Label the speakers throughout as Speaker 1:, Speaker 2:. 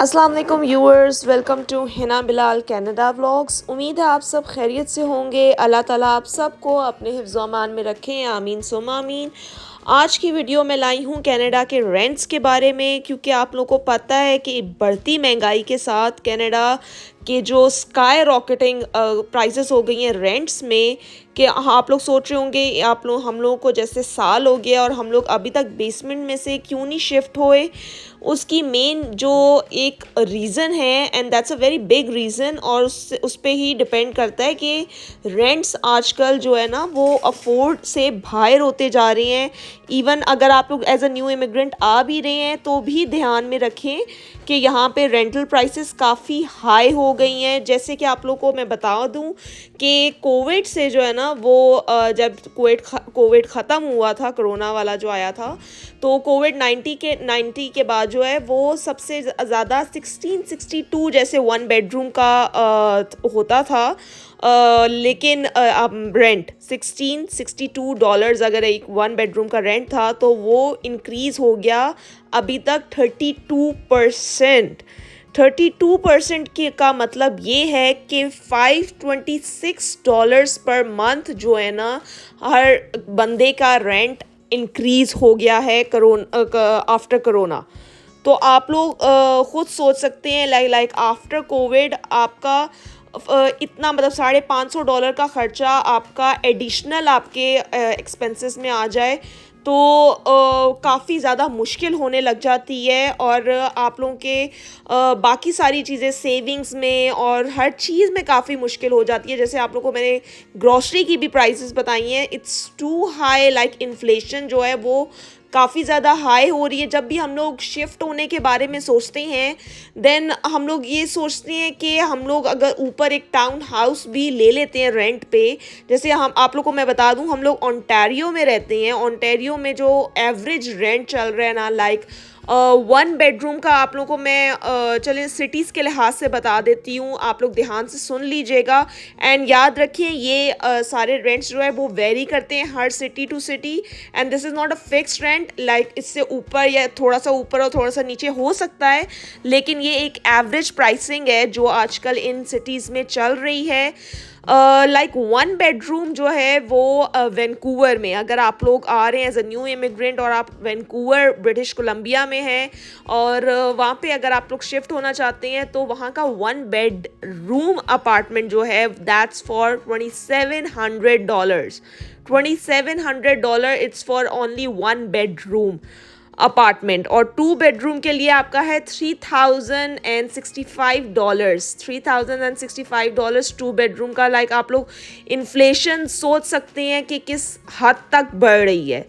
Speaker 1: अस्सलाम वालेकुम viewers, welcome to Hina Bilal Canada vlogs. उम्मीद है आप सब खैरियत से होंगे। अल्लाह ताला आप सबको अपने हिफ्ज़ व अमान में रखें, आमीन सुम आमीन। आज की वीडियो में लाई हूँ कनाडा के रेंट्स के बारे में, क्योंकि आप लोगों को पता है कि बढ़ती महंगाई के साथ कनाडा के जो स्काई रॉकेटिंग प्राइसेस हो गई हैं रेंट्स में, कि आप लोग सोच रहे होंगे हम लोगों को जैसे साल हो गया और हम लोग अभी तक बेसमेंट में से क्यों नहीं शिफ्ट हुए। उसकी मेन जो एक रीज़न है, and that's a very big reason, और उस पे ही डिपेंड करता है कि रेंट्स आजकल जो है ना वो अफोर्ड से बाहर होते जा रहे हैं। इवन अगर आप लोग एज अ न्यू इमिग्रेंट आ भी रहे हैं तो भी ध्यान में रखें कि यहाँ पे रेंटल प्राइसेस काफ़ी हाई हो गई हैं। जैसे कि आप लोग को मैं बता दूँ कि कोविड से जो है ना वो जब कोविड ख़त्म हुआ था, कोरोना वाला जो आया था, तो कोविड 90 के बाद जो है वो सबसे ज़्यादा 1662 जैसे वन बेडरूम का होता था। लेकिन अब रेंट $1662 अगर एक वन बेडरूम का रेंट था, तो वो इंक्रीज़ हो गया अभी तक 32%। 32% का मतलब ये है कि $526 पर मंथ जो है ना हर बंदे का रेंट इंक्रीज़ हो गया है आफ्टर कोरोना। तो आप लोग खुद सोच सकते हैं लाइक आफ्टर कोविड आपका इतना मतलब $550 का ख़र्चा आपका एडिशनल आपके एक्सपेंसेस में आ जाए, तो काफ़ी ज़्यादा मुश्किल होने लग जाती है। और आप लोगों के बाकी सारी चीज़ें सेविंग्स में और हर चीज़ में काफ़ी मुश्किल हो जाती है। जैसे आप लोगों को मैंने ग्रॉसरी की भी प्राइसेस बताई हैं, it's too high, like inflation जो है वो काफ़ी ज़्यादा हाई हो रही है। जब भी हम लोग शिफ्ट होने के बारे में सोचते हैं, देन हम लोग ये सोचते हैं कि हम लोग अगर ऊपर एक टाउन हाउस भी ले लेते हैं रेंट पे। जैसे हम आप लोग को मैं बता दूं, हम लोग ओंटारियो में रहते हैं। ओंटारियो में जो एवरेज रेंट चल रहा है ना, लाइक वन बेडरूम का आप लोगों को मैं चलिए सिटीज़ के लिहाज से बता देती हूँ, आप लोग ध्यान से सुन लीजिएगा। एंड याद रखिए ये सारे रेंट्स जो है वो वेरी करते हैं हर city to city, and this is not a fixed rent, like इससे ऊपर या थोड़ा सा ऊपर और थोड़ा सा नीचे हो सकता है, लेकिन ये एक एवरेज प्राइसिंग है जो आजकल इन सिटीज़ में चल रही है। लाइक वन बेडरूम जो है वो वैंकूवर में, अगर आप लोग आ रहे हैं एज अ न्यू इमिग्रेंट और आप वैंकूवर ब्रिटिश कोलंबिया में हैं और वहाँ पे अगर आप लोग शिफ्ट होना चाहते हैं, तो वहाँ का वन बेड रूम अपार्टमेंट जो है that's for $2700। $2700 it's for only one bedroom apartment. और टू बेडरूम के लिए आपका है $3065 टू बेडरूम का। लाइक आप लोग इन्फ्लेशन सोच सकते हैं कि किस हद तक बढ़ रही है।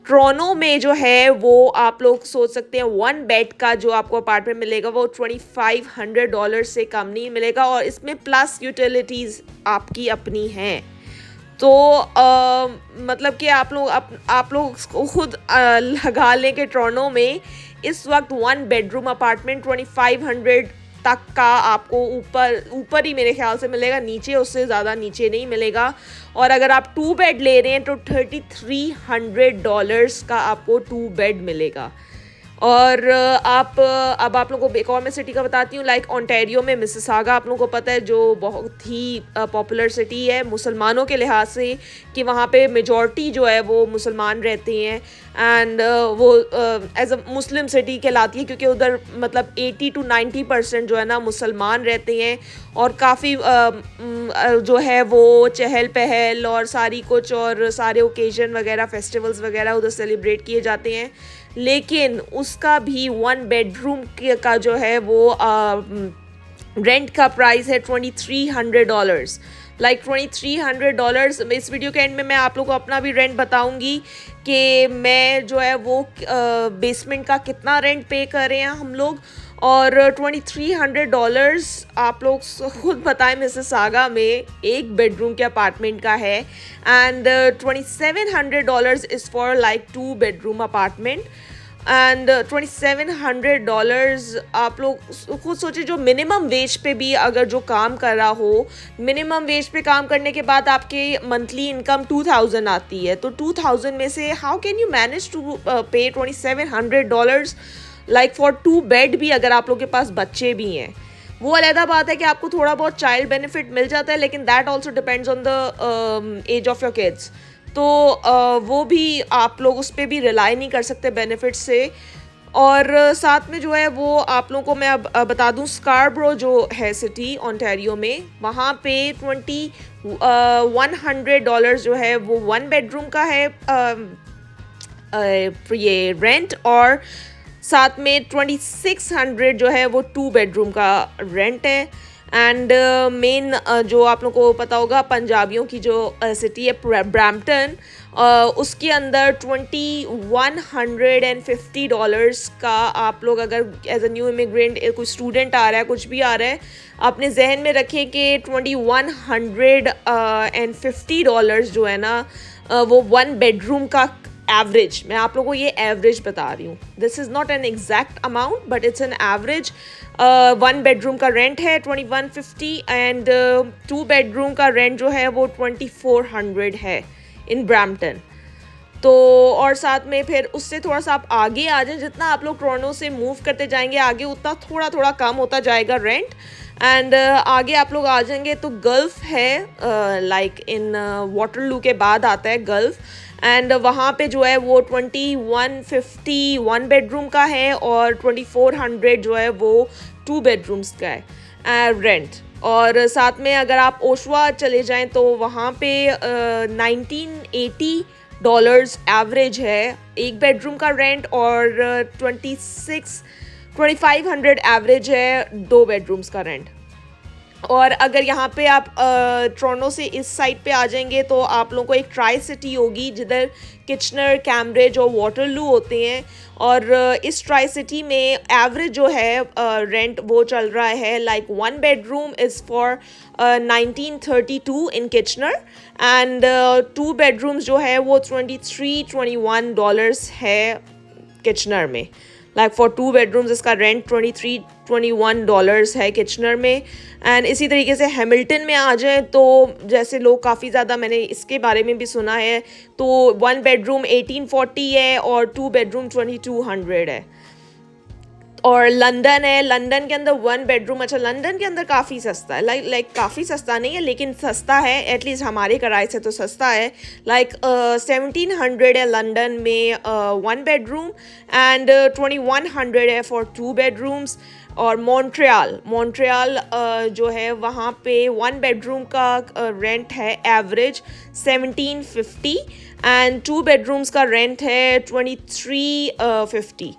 Speaker 1: टोरंटो में जो है वो आप लोग सोच सकते हैं वन बेड का जो आपको अपार्टमेंट मिलेगा वो $2500 से कम नहीं मिलेगा, और इसमें प्लस यूटिलिटीज़ आपकी अपनी हैं। तो मतलब कि आप लोग खुद लगा लें कि टोरंटो में इस वक्त वन बेडरूम अपार्टमेंट 2500 तक का आपको ऊपर ही मेरे ख्याल से मिलेगा, नीचे उससे ज़्यादा नीचे नहीं मिलेगा। और अगर आप टू बेड ले रहे हैं तो $3300 का आपको टू बेड मिलेगा। और अब आप लोगों को एक और मैं सिटी का बताती हूँ, लाइक ओंटारियो में मिसिसागा आप लोगों को पता है, जो बहुत ही पॉपुलर सिटी है मुसलमानों के लिहाज से, कि वहाँ पे मेजॉरिटी जो है वो मुसलमान रहते हैं। एंड वो एज अ मुस्लिम सिटी कहलाती है, क्योंकि उधर मतलब 80 to 90% जो है ना मुसलमान रहते हैं, और काफ़ी जो है वो चहल पहल और सारी कुछ और सारे ओकेजन वगैरह फेस्टिवल्स वगैरह उधर सेलिब्रेट किए जाते हैं। लेकिन उसका भी वन बेडरूम का जो है वो रेंट का प्राइस है $2300। लाइक $2300। इस वीडियो के एंड में मैं आप लोगों को अपना भी रेंट बताऊंगी कि मैं जो है वो बेसमेंट का कितना रेंट पे कर रहे हैं हम लोग। और $2300 आप लोग खुद बताएं मिसिसागा में एक बेडरूम के अपार्टमेंट का है, and $2700 is for like two bedroom apartment. And $2700 आप लोग खुद सोचिए, जो मिनिमम वेज पे भी अगर जो काम कर रहा हो, मिनिमम वेज पे काम करने के बाद आपके मंथली इनकम 2000 आती है, तो 2000 में से how can you manage to pay $2700। Like for 2 bed भी अगर आप लोग के पास बच्चे भी हैं, वो अलहदा बात है कि आपको थोड़ा बहुत चाइल्ड बेनिफिट मिल जाता है, लेकिन that also depends on the age of your kids. तो वो भी आप लोग उस पर भी रिलाई नहीं कर सकते बेनिफिट से। और साथ में जो है वो आप लोगों को मैं अब बता दूं, स्कारब्रो जो है सिटी ओंटारियो में, वहाँ पे $100 जो है वो 1 बेडरूम का है ये रेंट, और साथ में 2600 जो है वो 2 बेडरूम का रेंट है। एंड मेन जो आप लोगों को पता होगा पंजाबियों की जो सिटी है ब्रैम्पटन, उसके अंदर $2150 का आप लोग अगर एज अ न्यू इमिग्रेंट कोई स्टूडेंट आ रहा है, कुछ भी आ रहा है, अपने जहन में रखें कि $2150 जो है ना वो 1 बेडरूम का एवरेज, मैं आप लोगों को ये एवरेज बता रही हूँ, this is not an exact amount but it's an average. 1 bedroom का रेंट है 2150 एंड 2 बेडरूम का रेंट जो है वो 2400 है इन ब्रैम्पटन। तो और साथ में फिर उससे थोड़ा सा आप आगे आ जाएं, जितना आप लोग टोरंटो से मूव करते जाएंगे आगे उतना थोड़ा थोड़ा कम होता जाएगा रेंट। एंड आगे आप लोग आ जाएंगे तो गल्फ है, लाइक इन वाटरलू के बाद आता है गल्फ, एंड वहाँ पे जो है वो 2150 1 बेडरूम का है और 2400 जो है वो 2 बेडरूम्स का है रेंट। और साथ में अगर आप ओशवा चले जाएं तो वहाँ पे $1980 एवरेज है 1 बेडरूम का रेंट, और 2500 एवरेज है 2 बेडरूम्स का रेंट। और अगर यहाँ पे आप टोरंटो से इस साइड पे आ जाएंगे तो आप लोगों को एक ट्राई सिटी होगी जिधर किचनर, कैम्ब्रिज और वाटरलू होते हैं, और इस ट्राई सिटी में एवरेज जो है रेंट वो चल रहा है like 1 bedroom is for 1932 in Kitchener, and 2 bedrooms जो है वो $23-21 है किचनर में। लाइक फॉर 2 बेडरूम्स इसका रेंट $23-21 है किचनर में। एंड इसी तरीके से हैमिल्टन में आ जाए तो जैसे लोग काफ़ी ज़्यादा, मैंने इसके बारे में भी सुना है, तो 1 बेडरूम 1840 है और 2 बेडरूम 2200 है। और लंदन है, लंदन के अंदर 1 बेडरूम, अच्छा लंदन के अंदर काफ़ी सस्ता है, लाइक काफ़ी सस्ता नहीं है लेकिन सस्ता है, एटलीस्ट हमारे किराए से तो सस्ता है। लाइक 1700 है लंदन में 1 बेडरूम, एंड 2100 है फॉर 2 बेडरूम्स। और मॉन्ट्रियल जो है वहाँ पे 1 बेडरूम का रेंट है एवरेज 1750, एंड 2 बेडरूम्स का रेंट है 2350।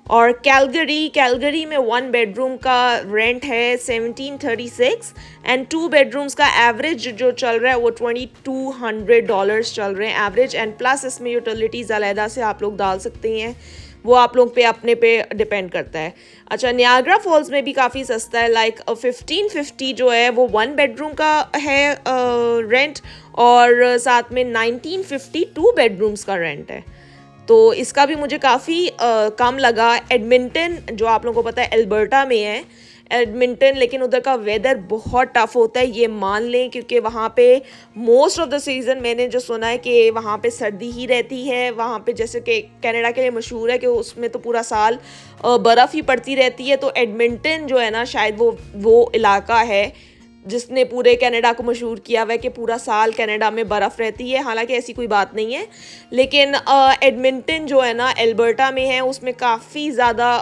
Speaker 1: और कैलगरी में 1 बेडरूम का रेंट है 1736, एंड 2 बेडरूम्स का एवरेज जो चल रहा है वो $2200 चल रहे हैं एवरेज, एंड प्लस इसमें यूटिलिटीज़ अलहदा से आप लोग डाल सकते हैं, वो आप लोग पे अपने पे डिपेंड करता है। अच्छा नियाग्रा फॉल्स में भी काफ़ी सस्ता है, लाइक 1550 जो है वो 1 बेडरूम का है रेंट, और साथ में 1950 2 बेडरूम्स का रेंट है, तो इसका भी मुझे काफ़ी कम लगा। एडमिंटन जो आप लोगों को पता है एल्बर्टा में है एडमिंटन, लेकिन उधर का वेदर बहुत टफ होता है ये मान लें, क्योंकि वहाँ पे मोस्ट ऑफ द सीज़न मैंने जो सुना है कि वहाँ पे सर्दी ही रहती है। वहाँ पे जैसे कि कनाडा के लिए मशहूर है कि उसमें तो पूरा साल बर्फ़ ही पड़ती रहती है, तो एडमिंटन जो है ना शायद वो इलाका है जिसने पूरे कनाडा को मशहूर किया हुआ है कि पूरा साल कनाडा में बर्फ़ रहती है, हालांकि ऐसी कोई बात नहीं है। लेकिन एडमिंटन जो है ना एल्बर्टा में है, उसमें काफ़ी ज़्यादा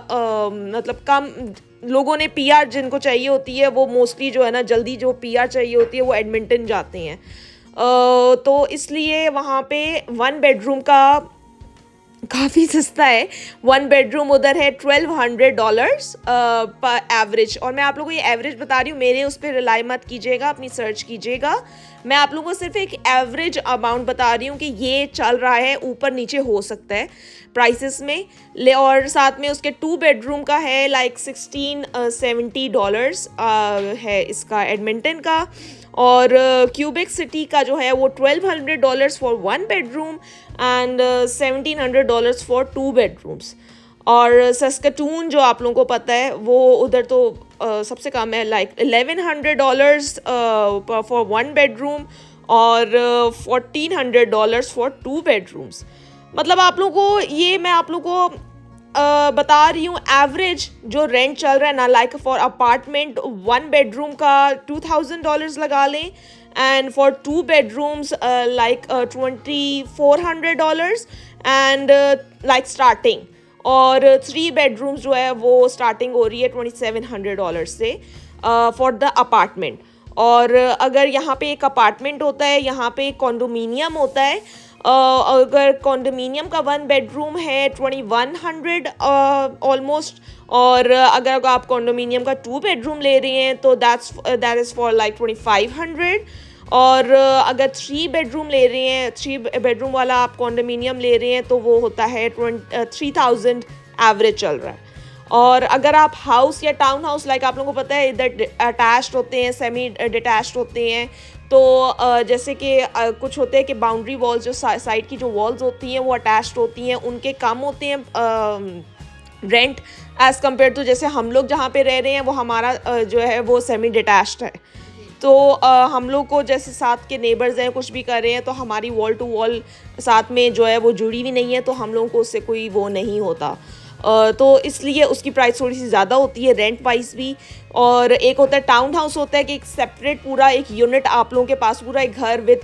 Speaker 1: मतलब कम लोगों ने पीआर जिनको चाहिए होती है वो मोस्टली जो है ना जल्दी जो पीआर चाहिए होती है वो एडमिंटन जाते हैं, तो इसलिए वहाँ पे 1 बेडरूम का काफ़ी सस्ता है। 1 बेडरूम उधर है $1200 पर एवरेज, और मैं आप लोगों को ये एवरेज बता रही हूँ, मेरे उस पर रिलाई मत कीजिएगा, अपनी सर्च कीजिएगा। मैं आप लोगों को सिर्फ एक एवरेज अमाउंट बता रही हूँ कि ये चल रहा है, ऊपर नीचे हो सकता है प्राइसेस में ले। और साथ में उसके 2 बेडरूम का है लाइक $1670 है इसका एडमिंटन का, और क्यूबिक सिटी का जो है वो $1200 for 1 bedroom and $1700 for 2 bedrooms. और सस्कटून जो आप लोगों को पता है वो उधर तो सबसे कम है, लाइक $1100 फॉर 1 बेडरूम और $1400 फॉर 2 बेडरूम्स। मतलब आप लोगों को ये मैं आप लोगों को बता रही हूँ एवरेज जो रेंट चल रहा है ना, लाइक फॉर अपार्टमेंट 1 बेडरूम का $2000 लगा लें, and for 2 bedrooms like $2400, and like starting, और 3 बेडरूम्स जो है वो स्टार्टिंग हो रही है $2700 से फॉर द अपार्टमेंट। और अगर यहाँ पे एक अपार्टमेंट होता है, यहाँ पे एक कॉन्डोमिनियम होता है, अगर कॉन्डोमिनियम का 1 बेडरूम है 2100 ऑलमोस्ट, और अगर आप कॉन्डोमिनियम का 2 बेडरूम ले रही हैं तो दैट इज़ फॉर लाइक 2500, और अगर 3 बेडरूम ले रही हैं, 3 बेडरूम वाला आप कॉन्डोमिनियम ले रहे हैं तो वो होता है 3000 एवरेज चल रहा है। और अगर आप हाउस या टाउन हाउस, लाइक आप लोगों को पता है इधर अटैच्ड होते हैं, सेमी डिटैच्ड होते हैं, तो जैसे कि कुछ होते हैं कि बाउंड्री वॉल्स, जो साइड की जो वॉल्स होती हैं वो अटैच्ड होती हैं, उनके कम होते हैं रेंट एज़ कम्पेयर टू जैसे हम लोग जहाँ पे रह रहे हैं वो हमारा जो है वो सेमी डिटैच्ड है। तो हम लोग को जैसे साथ के नेबर्स हैं, कुछ भी कर रहे हैं तो हमारी वॉल टू वॉल साथ में जो है वो जुड़ी हुई नहीं है, तो हम लोगों को उससे कोई वो नहीं होता। तो इसलिए उसकी प्राइस थोड़ी सी ज़्यादा होती है रेंट वाइज भी। और एक होता है टाउन हाउस, होता है कि एक सेपरेट पूरा एक यूनिट आप लोगों के पास, पूरा एक घर विद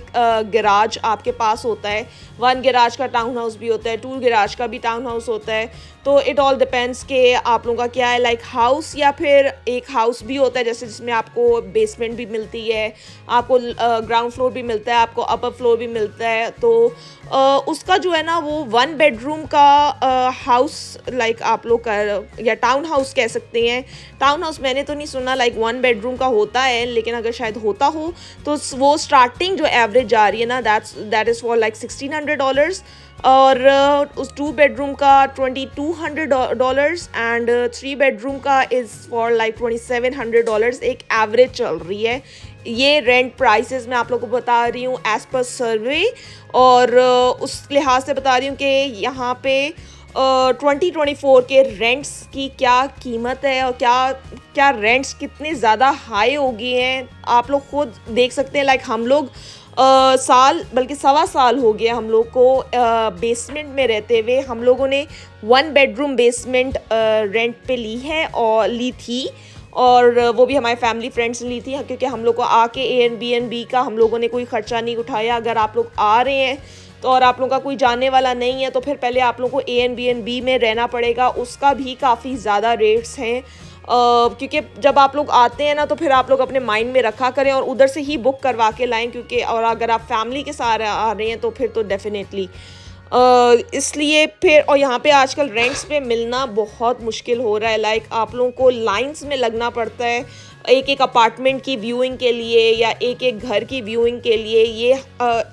Speaker 1: गैराज आपके पास होता है। 1 गैराज का टाउन हाउस भी होता है, 2 गैराज का भी टाउन हाउस होता है। तो इट ऑल डिपेंड्स कि आप लोगों का क्या है, लाइक हाउस, या फिर एक हाउस भी होता है जैसे जिसमें आपको बेसमेंट भी मिलती है, आपको ग्राउंड फ्लोर भी मिलता है, आपको अपर फ्लोर भी मिलता है। तो उसका जो है ना वो 1 बेडरूम का हाउस, लाइक आप लोग का या टाउन हाउस कह सकते हैं। टाउन हाउस मैंने तो नहीं सुना लाइक 1 बेडरूम का होता है, लेकिन अगर शायद होता हो तो वो स्टार्टिंग जो एवरेज जा रही है ना, दैट इज़ फॉर लाइक $1600, और उस 2 बेडरूम का $2200, एंड 3 बेडरूम का इज़ फॉर लाइक $2700 एक एवरेज चल रही है। ये रेंट प्राइसेस मैं आप लोगों को बता रही हूँ एज़ पर सर्वे, और उस लिहाज से बता रही हूँ कि यहाँ पे 2024 के रेंट्स की क्या कीमत है, और क्या रेंट्स कितने ज़्यादा हाई हो गए हैं आप लोग खुद देख सकते हैं। लाइक हम लोग साल, बल्कि 1.25 साल हो गया हम लोग को बेसमेंट में रहते हुए। हम लोगों ने 1 बेडरूम बेसमेंट रेंट पे ली थी, और वो भी हमारे फैमिली फ्रेंड्स ने ली थी, क्योंकि हम लोग को आके Airbnb का हम लोगों ने कोई ख़र्चा नहीं उठाया। अगर आप लोग आ रहे हैं तो और आप लोगों का कोई जाने वाला नहीं है तो फिर पहले आप लोगों को Airbnb में रहना पड़ेगा, उसका भी काफ़ी ज़्यादा रेट्स हैं। क्योंकि जब आप लोग आते हैं ना तो फिर आप लोग अपने माइंड में रखा करें और उधर से ही बुक करवा के लाएं, क्योंकि और अगर आप फैमिली के साथ आ रहे हैं तो फिर तो डेफिनेटली इसलिए फिर। और यहाँ पे आजकल रेंट्स पे मिलना बहुत मुश्किल हो रहा है, लाइक आप लोगों को लाइंस में लगना पड़ता है एक अपार्टमेंट की व्यूइंग के लिए या एक घर की व्यूइंग के लिए। ये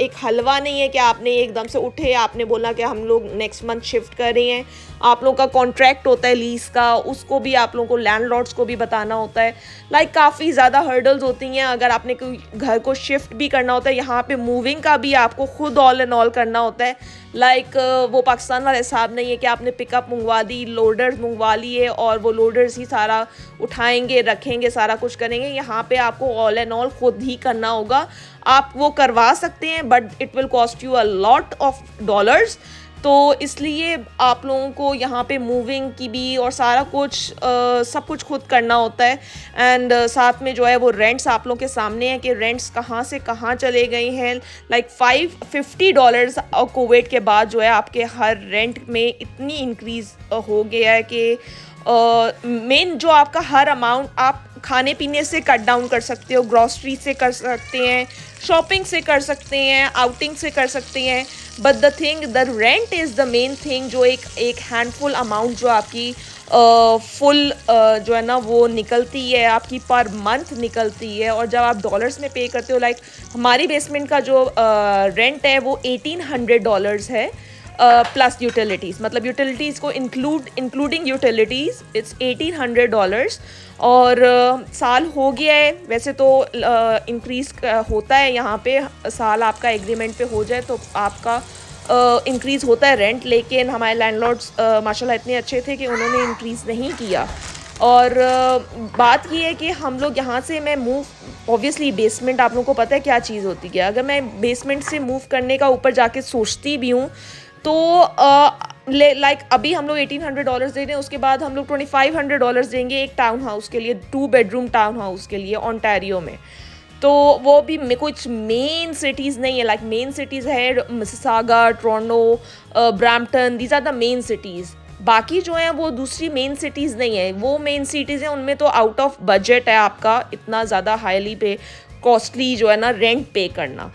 Speaker 1: एक हलवा नहीं है कि आपने एकदम से उठे, आपने बोला कि हम लोग नेक्स्ट मंथ शिफ्ट कर रहे हैं। आप लोगों का कॉन्ट्रैक्ट होता है लीज़ का, उसको भी आप लोगों को लैंडलॉर्ड्स को भी बताना होता है। लाइक काफ़ी ज़्यादा हर्डल्स होती हैं अगर आपने कोई घर को शिफ्ट भी करना होता है। यहाँ पे मूविंग का भी आपको खुद ऑल एंड ऑल करना होता है। लाइक वो पाकिस्तान वाला हिसाब नहीं है कि आपने पिकअप मंगवा दी, लोडर्स मंगवा लिए और वो लोडर्स ही सारा उठाएंगे, रखेंगे, सारा कुछ करेंगे। यहाँ पे आपको ऑल एंड ऑल खुद ही करना होगा। आप वो करवा सकते हैं but it will cost you a lot of dollars. तो इसलिए आप लोगों को यहाँ पे मूविंग की भी और सारा कुछ सब कुछ खुद करना होता है। एंड साथ में जो है वो रेंट्स आप लोगों के सामने है कि रेंट्स कहाँ से कहाँ चले गए हैं। लाइक $550 कोविड के बाद जो है आपके हर रेंट में इतनी इंक्रीज़ हो गया है कि मेन जो आपका हर अमाउंट आप खाने पीने से कट डाउन कर सकते हो, ग्रॉसरी से कर सकते हैं, शॉपिंग से कर सकते हैं, आउटिंग से कर सकते हैं। But the rent is the main thing, जो एक हैंडफुल अमाउंट जो आपकी फुल जो है ना वो निकलती है, आपकी पर मंथ निकलती है। और जब आप डॉलर्स में पे करते हो, लाइक हमारी बेसमेंट का जो रेंट है वो $1800 है प्लस यूटिलिटीज़, मतलब यूटिलिटीज़ को इंक्लूडिंग यूटिलिटीज़ इट्स $1800। और साल हो गया है, वैसे तो इंक्रीज़ होता है यहाँ पे, साल आपका एग्रीमेंट पे हो जाए तो आपका इंक्रीज़ होता है रेंट। लेकिन हमारे लैंडलॉर्ड्स माशाल्लाह इतने अच्छे थे कि उन्होंने इंक्रीज़ नहीं किया। और बात ये है कि हम लोग यहाँ से मैं मूव ऑब्वियसली बेसमेंट आप लोगों को पता है क्या चीज़ होती है। अगर मैं बेसमेंट से मूव करने का ऊपर जाके सोचती भी हूँ तो लाइक अभी हम लोग $1800 दे रहे हैं, उसके बाद हम लोग $2500 देंगे एक टाउन हाउस के लिए, 2 बेडरूम टाउन हाउस के लिए ओंटारियो में। तो वो भी कुछ मेन सिटीज़ नहीं है, लाइक मेन सिटीज़ है Mississauga, Toronto, Brampton, these are the main cities. बाकी जो हैं वो दूसरी मेन सिटीज़ नहीं है, वो मेन सिटीज़ हैं उनमें तो आउट ऑफ बजट है आपका इतना ज़्यादा हाईली पे कॉस्टली जो है ना रेंट पे करना।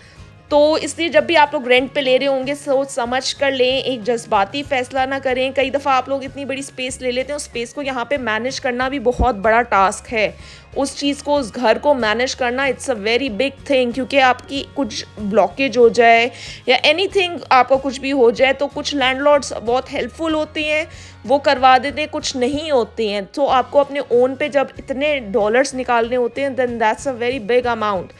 Speaker 1: तो इसलिए जब भी आप लोग रेंट पे ले रहे होंगे सोच समझ कर लें, एक जज्बाती फ़ैसला ना करें। कई दफ़ा आप लोग इतनी बड़ी स्पेस ले लेते हैं, उस स्पेस को यहाँ पे मैनेज करना भी बहुत बड़ा टास्क है। उस चीज़ को, उस घर को मैनेज करना it's a very big thing, क्योंकि आपकी कुछ ब्लॉकेज हो जाए या एनीथिंग आपका कुछ भी हो जाए तो कुछ लैंडलॉर्ड्स बहुत हेल्पफुल होती हैं, वो करवा देते हैं, कुछ नहीं होती हैं। तो आपको अपने ओन पे जब इतने डॉलर्स निकालने होते हैं then that's a very big amount.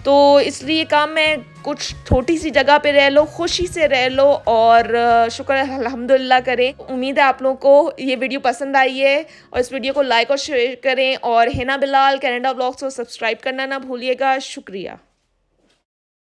Speaker 1: तो इसलिए काम है कुछ छोटी सी जगह पे रह लो, खुशी से रह लो और शुक्र अल्हम्दुलिल्लाह करें। उम्मीद है आप लोगों को ये वीडियो पसंद आई है और इस वीडियो को लाइक और शेयर करें और हिना बिलाल कनाडा व्लॉग्स को सब्सक्राइब करना ना भूलिएगा। शुक्रिया।